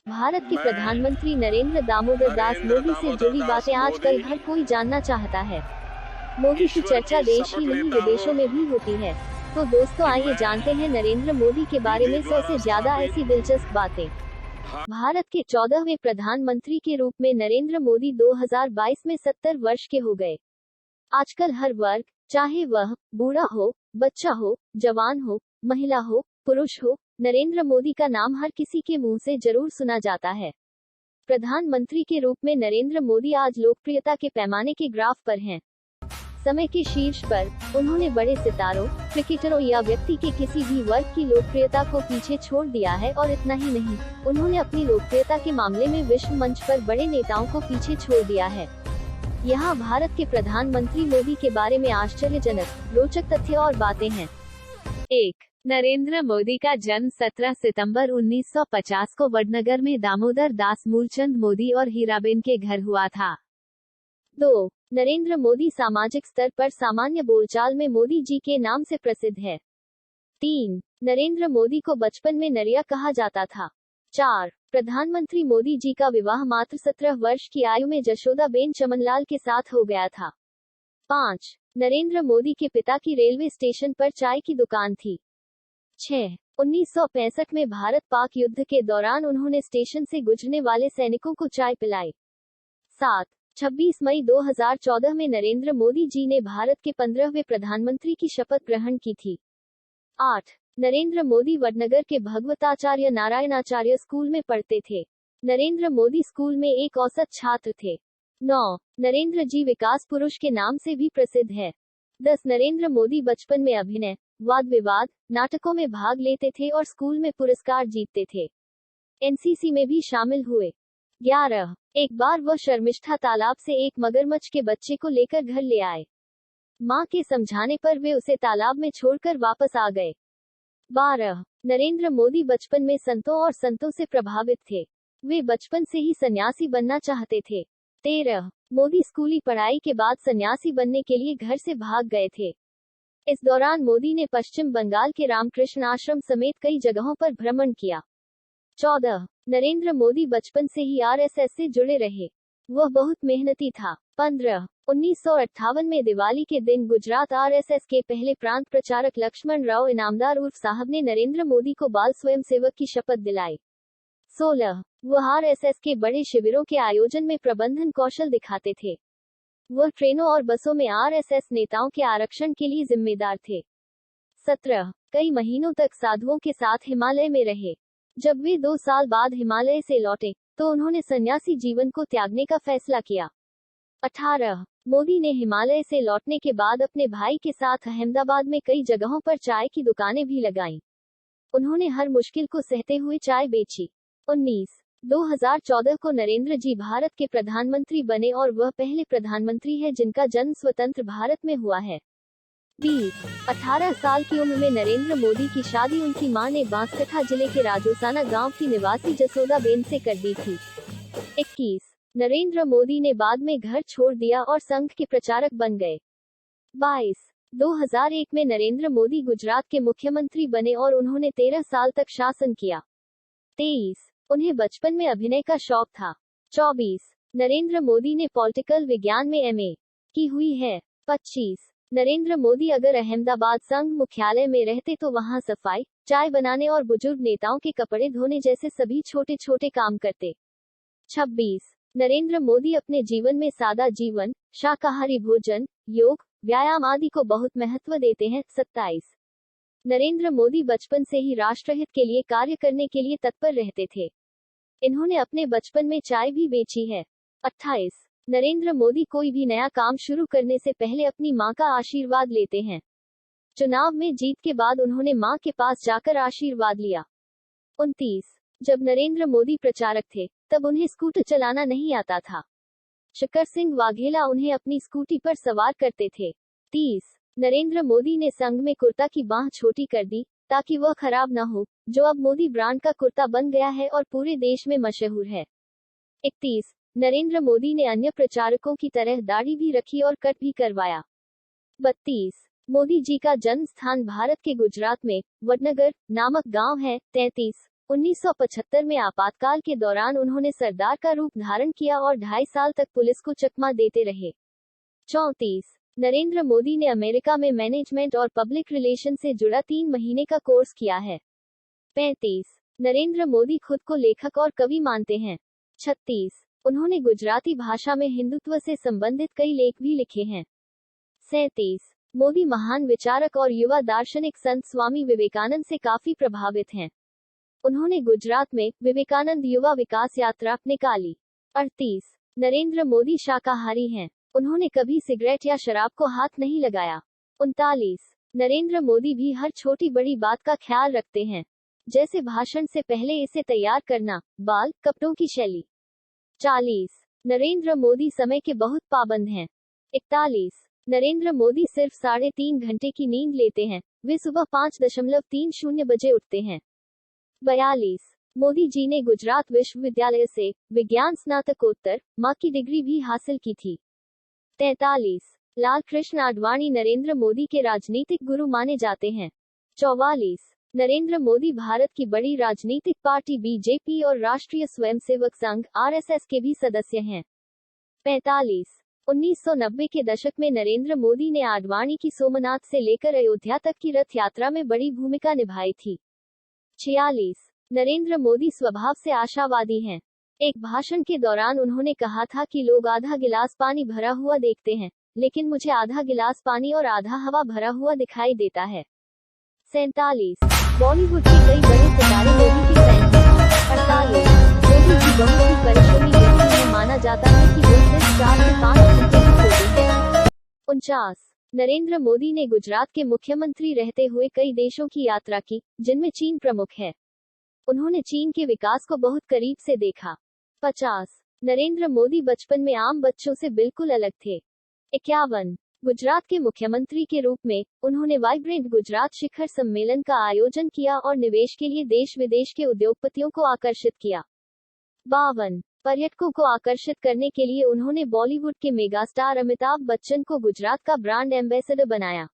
भारत के प्रधानमंत्री नरेंद्र दामोदर दास मोदी से जुड़ी बातें आजकल हर कोई जानना चाहता है। मोदी की चर्चा देश ही नहीं विदेशों में भी होती है। तो दोस्तों आइए जानते हैं नरेंद्र मोदी के बारे में 100 से ज्यादा ऐसी दिलचस्प बातें। भारत के 14वें प्रधानमंत्री के रूप में नरेंद्र मोदी 2022 में 70 वर्ष के हो गए। आजकल हर वर्ग, चाहे वह बूढ़ा हो, बच्चा हो, जवान हो, महिला हो, पुरुष हो, नरेंद्र मोदी का नाम हर किसी के मुंह से जरूर सुना जाता है। प्रधानमंत्री के रूप में नरेंद्र मोदी आज लोकप्रियता के पैमाने के ग्राफ पर हैं। समय के शीर्ष पर उन्होंने बड़े सितारों, क्रिकेटरों या व्यक्ति के किसी भी वर्ग की लोकप्रियता को पीछे छोड़ दिया है और इतना ही नहीं, उन्होंने अपनी लोकप्रियता के मामले में विश्व मंच पर बड़े नेताओं को पीछे छोड़ दिया है। यहाँ भारत के प्रधानमंत्री मोदी के बारे में आश्चर्यजनक, रोचक तथ्य और बातें हैं। 1. नरेंद्र मोदी का जन्म 17 सितंबर 1950 को वडनगर में दामोदर दास मूलचंद मोदी और हीराबेन के घर हुआ था। 2. नरेंद्र मोदी सामाजिक स्तर पर सामान्य बोलचाल में मोदी जी के नाम से प्रसिद्ध है। 3. नरेंद्र मोदी को बचपन में नरिया कहा जाता था। 4. प्रधानमंत्री मोदी जी का विवाह मात्र 17 वर्ष की आयु में जशोदाबेन चमनलाल के साथ हो गया था। 5. नरेंद्र मोदी के पिता की रेलवे स्टेशन पर चाय की दुकान थी। 6. 1965 में भारत पाक युद्ध के दौरान उन्होंने स्टेशन से गुजरने वाले सैनिकों को चाय पिलाई। 7. 26 मई 2014 में नरेंद्र मोदी जी ने भारत के 15वें प्रधानमंत्री की शपथ ग्रहण की थी। 8. नरेंद्र मोदी वडनगर के भगवताचार्य नारायणाचार्य स्कूल में पढ़ते थे। नरेंद्र मोदी स्कूल में एक औसत छात्र थे। 9. नरेंद्र जी विकास पुरुष के नाम से भी प्रसिद्ध है। 10. नरेंद्र मोदी बचपन में अभिनय, वाद विवाद, नाटकों में भाग लेते थे और स्कूल में पुरस्कार जीतते थे। एनसीसी में भी शामिल हुए। 11. एक बार वह शर्मिष्ठा तालाब से एक मगरमच्छ के बच्चे को लेकर घर ले आए। मां के समझाने पर वे उसे तालाब में छोड़कर वापस आ गए। 12. नरेंद्र मोदी बचपन में संतों और संतों से प्रभावित थे। वे बचपन से ही सन्यासी बनना चाहते थे। 13. मोदी स्कूली पढ़ाई के बाद सन्यासी बनने के लिए घर से भाग गए थे। इस दौरान मोदी ने पश्चिम बंगाल के रामकृष्ण आश्रम समेत कई जगहों पर भ्रमण किया। 14. नरेंद्र मोदी बचपन से ही आरएसएस से जुड़े रहे। वह बहुत मेहनती था। 15. 1958 में दिवाली के दिन गुजरात आरएसएस के पहले प्रांत प्रचारक लक्ष्मण राव इनामदार उर्फ साहब ने नरेंद्र मोदी को बाल स्वयंसेवक की शपथ दिलाई। 16. वह आरएसएस के बड़े शिविरों के आयोजन में प्रबंधन कौशल दिखाते थे। वह ट्रेनों और बसों में आरएसएस नेताओं के आरक्षण के लिए जिम्मेदार थे। 17. कई महीनों तक साधुओं के साथ हिमालय में रहे। जब वे 2 साल बाद हिमालय से लौटे, तो उन्होंने सन्यासी जीवन को त्यागने का फैसला किया। 18. मोदी ने हिमालय से लौटने के बाद अपने भाई के साथ अहमदाबाद में कई जगहों पर चाय की दुकानें भी लगाईं। उन्होंने हर मुश्किल को सहते हुए चाय बेची। 19. 2014 को नरेंद्र जी भारत के प्रधानमंत्री बने और वह पहले प्रधानमंत्री है जिनका जन्म स्वतंत्र भारत में हुआ है। 20. 18 साल की उम्र में नरेंद्र मोदी की शादी उनकी मां ने बांसकठा जिले के राजोसाना गांव की निवासी जसोदाबेन से कर दी थी। 21. नरेंद्र मोदी ने बाद में घर छोड़ दिया और संघ के प्रचारक बन गए। 22. 2001 में नरेंद्र मोदी गुजरात के मुख्यमंत्री बने और उन्होंने 13 साल तक शासन किया। 23. उन्हें बचपन में अभिनय का शौक था। 24. नरेंद्र मोदी ने पॉलिटिकल विज्ञान में एमए की हुई है। 25. नरेंद्र मोदी अगर अहमदाबाद संघ मुख्यालय में रहते तो वहां सफाई, चाय बनाने और बुजुर्ग नेताओं के कपड़े धोने जैसे सभी छोटे छोटे काम करते। 26. नरेंद्र मोदी अपने जीवन में सादा जीवन, शाकाहारी भोजन, योग, व्यायाम आदि को बहुत महत्व देते हैं। 27. नरेंद्र मोदी बचपन से ही राष्ट्रहित के लिए कार्य करने के लिए तत्पर रहते थे। इन्होंने अपने बचपन में चाय भी बेची है। 28. नरेंद्र मोदी कोई भी नया काम शुरू करने से पहले अपनी मां का आशीर्वाद लेते हैं। चुनाव में जीत के बाद उन्होंने मां के पास जाकर आशीर्वाद लिया। 29. जब नरेंद्र मोदी प्रचारक थे, तब उन्हें स्कूटर चलाना नहीं आता था। शक्कर सिंह वाघेला उन्हें अपनी स्कूटी पर सवार करते थे। 30. नरेंद्र मोदी ने संघ में कुर्ता की बांह छोटी कर दी, ताकि वह खराब न हो, जो अब मोदी ब्रांड का कुर्ता बन गया है और पूरे देश में मशहूर है। 31. नरेंद्र मोदी ने अन्य प्रचारकों की तरह दाढ़ी भी रखी और कट भी करवाया। 32. मोदी जी का जन्म स्थान भारत के गुजरात में वडनगर नामक गांव है। 33. 1975 में आपातकाल के दौरान उन्होंने सरदार का रूप धारण किया और 2.5 साल तक पुलिस को चकमा देते रहे। 34 नरेंद्र मोदी ने अमेरिका में मैनेजमेंट और पब्लिक रिलेशन से जुड़ा 3 महीने का कोर्स किया है। 35 नरेंद्र मोदी खुद को लेखक और कवि मानते हैं। 36 उन्होंने गुजराती भाषा में हिंदुत्व से संबंधित कई लेख भी लिखे हैं। 37 मोदी महान विचारक और युवा दार्शनिक संत स्वामी विवेकानंद से काफी प्रभावित हैं। उन्होंने गुजरात में विवेकानंद युवा विकास यात्रा निकाली। 38 नरेंद्र मोदी शाकाहारी हैं। उन्होंने कभी सिगरेट या शराब को हाथ नहीं लगाया। 39 नरेंद्र मोदी भी हर छोटी बड़ी बात का ख्याल रखते हैं, जैसे भाषण से पहले इसे तैयार करना, बाल, कपड़ों की शैली। 40 नरेंद्र मोदी समय के बहुत पाबंद हैं। 41 नरेंद्र मोदी सिर्फ 3.5 घंटे की नींद लेते हैं। वे सुबह 5:30 बजे उठते हैं। 42 मोदी जी ने गुजरात विश्वविद्यालय से विज्ञान स्नातकोत्तर माँ की डिग्री भी हासिल की थी। 43 लाल कृष्ण आडवाणी नरेंद्र मोदी के राजनीतिक गुरु माने जाते हैं। 44 नरेंद्र मोदी भारत की बड़ी राजनीतिक पार्टी बीजेपी और राष्ट्रीय स्वयंसेवक संघ आरएसएस के भी सदस्य हैं। 45 1990 के दशक में नरेंद्र मोदी ने आडवाणी की सोमनाथ से लेकर अयोध्या तक की रथ यात्रा में बड़ी भूमिका निभाई थी। 46 नरेंद्र मोदी स्वभाव से आशावादी हैं। एक भाषण के दौरान उन्होंने कहा था कि लोग आधा गिलास पानी भरा हुआ देखते हैं, लेकिन मुझे आधा गिलास पानी और आधा हवा भरा हुआ दिखाई देता है। 47 बॉलीवुड के कई बड़े सितारे मोदी के फैन हैं। 48 मोदी जी बहुत ही परिश्रमी व्यक्ति हैं, माना जाता है कि वो सिर्फ 4 से 5 घंटे ही सोते हैं। 49 नरेंद्र मोदी ने गुजरात के मुख्यमंत्री रहते हुए कई देशों की यात्रा की, जिनमें चीन प्रमुख है। उन्होंने चीन के विकास को बहुत करीब से देखा। 50 नरेंद्र मोदी बचपन में आम बच्चों से बिल्कुल अलग थे। 51 गुजरात के मुख्यमंत्री के रूप में उन्होंने वाइब्रेंट गुजरात शिखर सम्मेलन का आयोजन किया और निवेश के लिए देश विदेश के उद्योगपतियों को आकर्षित किया। 52 पर्यटकों को आकर्षित करने के लिए उन्होंने बॉलीवुड के मेगास्टार अमिताभ बच्चन को गुजरात का ब्रांड एम्बेसडर बनाया।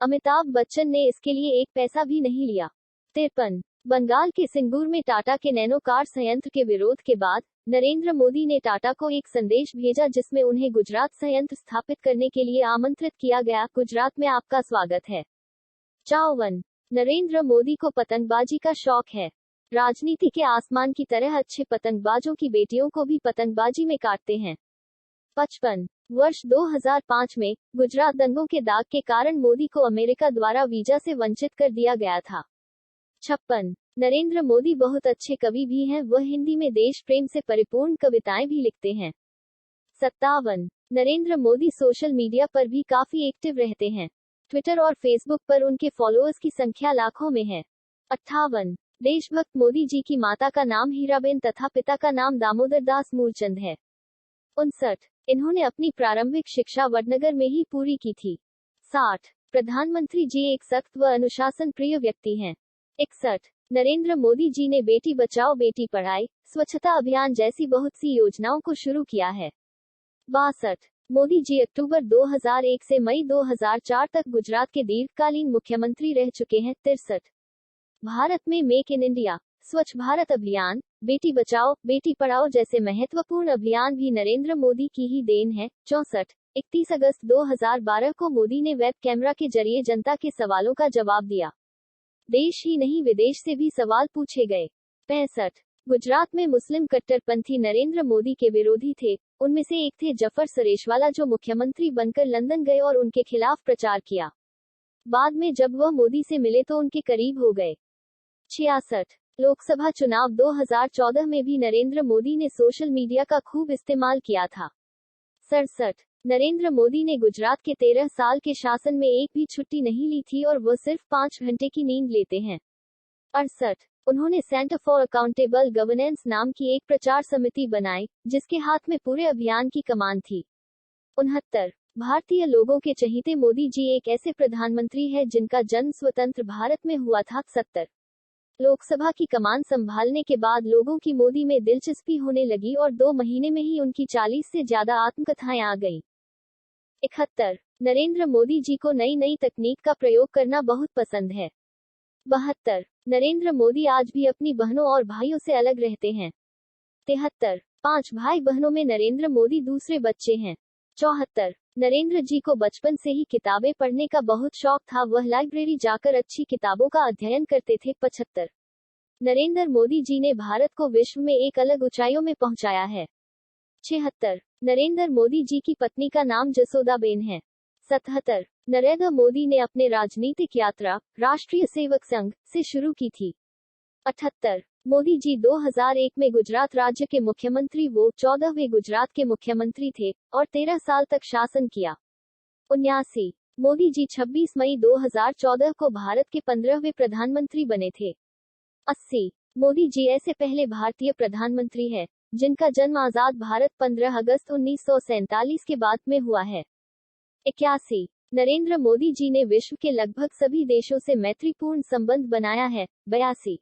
अमिताभ बच्चन ने इसके लिए एक पैसा भी नहीं लिया। 53 बंगाल के सिंगूर में टाटा के नैनो कार संयंत्र के विरोध के बाद नरेंद्र मोदी ने टाटा को एक संदेश भेजा जिसमें उन्हें गुजरात संयंत्र स्थापित करने के लिए आमंत्रित किया गया। गुजरात में आपका स्वागत है। 54 नरेंद्र मोदी को पतंगबाजी का शौक है। राजनीति के आसमान की तरह अच्छे पतंगबाजों की बेटियों को भी पतंगबाजी में काटते हैं। 55 वर्ष 2005 में गुजरात दंगों के दाग के कारण मोदी को अमेरिका द्वारा वीजा से वंचित कर दिया गया था। 56 नरेंद्र मोदी बहुत अच्छे कवि भी हैं, वह हिंदी में देश प्रेम से परिपूर्ण कविताएं भी लिखते हैं। 57 नरेंद्र मोदी सोशल मीडिया पर भी काफी एक्टिव रहते हैं। ट्विटर और फेसबुक पर उनके फॉलोअर्स की संख्या लाखों में है। 58 देशभक्त मोदी जी की माता का नाम हीराबेन तथा पिता का नाम दामोदर दास मूलचंद है। 59 इन्होंने अपनी प्रारंभिक शिक्षा वडनगर में ही पूरी की थी। 60 प्रधानमंत्री जी एक सख्त व अनुशासन प्रिय व्यक्ति हैं। 61 नरेंद्र मोदी जी ने बेटी बचाओ बेटी पढ़ाई, स्वच्छता अभियान जैसी बहुत सी योजनाओं को शुरू किया है। 62 मोदी जी अक्टूबर 2001 से मई 2004 तक गुजरात के दीर्घकालीन मुख्यमंत्री रह चुके हैं। 63 भारत में मेक इन इंडिया, स्वच्छ भारत अभियान, बेटी बचाओ बेटी पढ़ाओ जैसे महत्वपूर्ण अभियान भी नरेंद्र मोदी की ही देन है। 64 31 अगस्त 2012 को मोदी ने वेब कैमरा के जरिए जनता के सवालों का जवाब दिया। देश ही नहीं विदेश से भी सवाल पूछे गए। 65 गुजरात में मुस्लिम कट्टरपंथी नरेंद्र मोदी के विरोधी थे। उनमें से एक थे जफर सरेशवाला जो मुख्यमंत्री बनकर लंदन गए और उनके खिलाफ प्रचार किया। बाद में जब वह मोदी से मिले तो उनके करीब हो गए। 66 लोकसभा चुनाव 2014 में भी नरेंद्र मोदी ने सोशल मीडिया का खूब इस्तेमाल किया था। 67 नरेंद्र मोदी ने गुजरात के 13 साल के शासन में एक भी छुट्टी नहीं ली थी और वह सिर्फ 5 घंटे की नींद लेते हैं। 68 उन्होंने सेंटर फॉर अकाउंटेबल गवर्नेंस नाम की एक प्रचार समिति बनाई, जिसके हाथ में पूरे अभियान की कमान थी। 69 भारतीय लोगों के चहीते मोदी जी एक ऐसे प्रधानमंत्री है जिनका जन्म स्वतंत्र भारत में हुआ था। 70 लोकसभा की कमान संभालने के बाद लोगों की मोदी में दिलचस्पी होने लगी और 2 महीने में ही उनकी 40 से ज्यादा आत्मकथाएं आ गईं। 71 नरेंद्र मोदी जी को नई नई तकनीक का प्रयोग करना बहुत पसंद है। 72। नरेंद्र मोदी आज भी अपनी बहनों और भाइयों से अलग रहते हैं। 73। 5 भाई बहनों में नरेंद्र मोदी दूसरे बच्चे हैं। 74। नरेंद्र जी को बचपन से ही किताबें पढ़ने का बहुत शौक था, वह लाइब्रेरी जाकर अच्छी किताबों का अध्ययन करते थे। 75। नरेंद्र मोदी जी ने भारत को विश्व में एक अलग ऊंचाइयों में पहुंचाया है। 76। नरेंद्र मोदी जी की पत्नी का नाम जसोदाबेन है। 77। नरेंद्र मोदी ने अपने राजनीतिक यात्रा राष्ट्रीय सेवक संघ से शुरू की थी। 78। मोदी जी 2001 में गुजरात राज्य के मुख्यमंत्री वो 14वें गुजरात के मुख्यमंत्री थे और 13 साल तक शासन किया। 79। मोदी जी 26 मई 2014 को भारत के 15वें प्रधानमंत्री बने थे। 80। मोदी जी ऐसे पहले भारतीय प्रधानमंत्री हैं जिनका जन्म आजाद भारत 15 अगस्त 1947 के बाद में हुआ है। 81। नरेंद्र मोदी जी ने विश्व के लगभग सभी देशों से मैत्रीपूर्ण संबंध बनाया है। 82।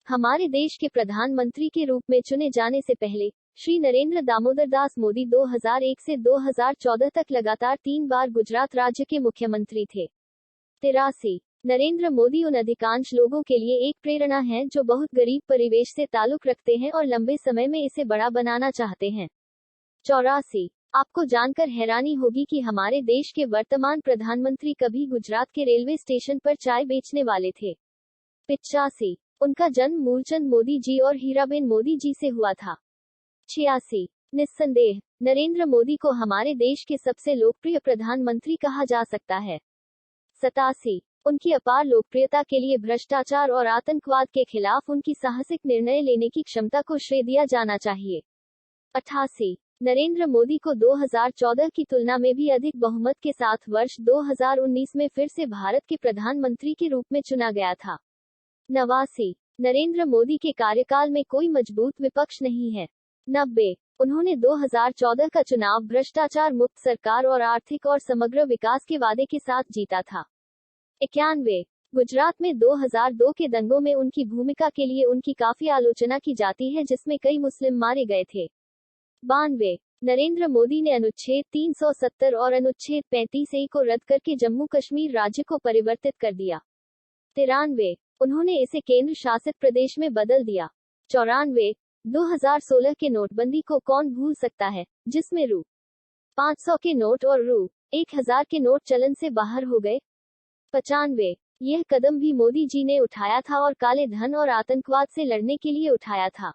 हमारे देश के प्रधानमंत्री के रूप में चुने जाने से पहले श्री नरेंद्र दामोदर दास मोदी 2001 से 2014 तक लगातार 3 बार गुजरात राज्य के मुख्यमंत्री थे। 83। नरेंद्र मोदी उन अधिकांश लोगों के लिए एक प्रेरणा हैं जो बहुत गरीब परिवेश से ताल्लुक रखते हैं और लंबे समय में इसे बड़ा बनाना चाहते हैं। 84। आपको जानकर हैरानी होगी कि हमारे देश के वर्तमान प्रधानमंत्री कभी गुजरात के रेलवे स्टेशन पर चाय बेचने वाले थे। 85। उनका जन्म मूलचंद मोदी जी और हीराबेन मोदी जी से हुआ था। 86। निस्संदेह नरेंद्र मोदी को हमारे देश के सबसे लोकप्रिय प्रधानमंत्री कहा जा सकता है। 87। उनकी अपार लोकप्रियता के लिए भ्रष्टाचार और आतंकवाद के खिलाफ उनकी साहसिक निर्णय लेने की क्षमता को श्रेय दिया जाना चाहिए। 88। नरेंद्र मोदी को 2014 की तुलना में भी अधिक बहुमत के साथ वर्ष 2019 में फिर से भारत के प्रधानमंत्री के रूप में चुना गया था। 89। नरेंद्र मोदी के कार्यकाल में कोई मजबूत विपक्ष नहीं है। 90। उन्होंने 2014 का चुनाव भ्रष्टाचार मुक्त सरकार और आर्थिक और समग्र विकास के वादे के साथ जीता था। 91। गुजरात में 2002 के दंगों में उनकी भूमिका के लिए उनकी काफी आलोचना की जाती है, जिसमें कई मुस्लिम मारे गए थे। 92। नरेंद्र मोदी ने अनुच्छेद 370 और अनुच्छेद 35A को रद्द करके जम्मू कश्मीर राज्य को परिवर्तित कर दिया। 93। उन्होंने इसे केंद्र शासित प्रदेश में बदल दिया। 94। 2016 के नोटबंदी को कौन भूल सकता है, जिसमें रु. 500 के नोट और रु. 1000 के नोट चलन से बाहर हो गए। 95। यह कदम भी मोदी जी ने उठाया था और काले धन और आतंकवाद से लड़ने के लिए उठाया था।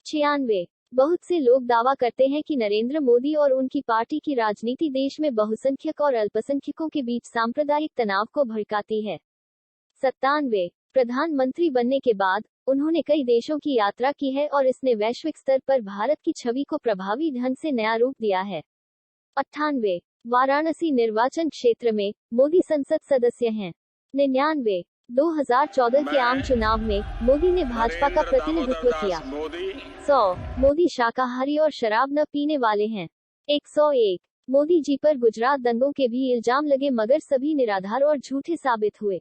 96। बहुत से लोग दावा करते हैं कि नरेंद्र मोदी और उनकी पार्टी की राजनीति देश में बहुसंख्यक और अल्पसंख्यकों के बीच सांप्रदायिक तनाव को भड़काती है। 97। प्रधानमंत्री बनने के बाद उन्होंने कई देशों की यात्रा की है और इसने वैश्विक स्तर पर भारत की छवि को प्रभावी ढंग से नया रूप दिया है। 98। वाराणसी निर्वाचन क्षेत्र में मोदी संसद सदस्य हैं। 99। 2014 के आम चुनाव में मोदी ने भाजपा का प्रतिनिधित्व किया। 100। मोदी शाकाहारी और शराब न पीने वाले हैं। 101। मोदी जी पर गुजरात दंगों के भी इल्जाम लगे मगर सभी निराधार और झूठे साबित हुए।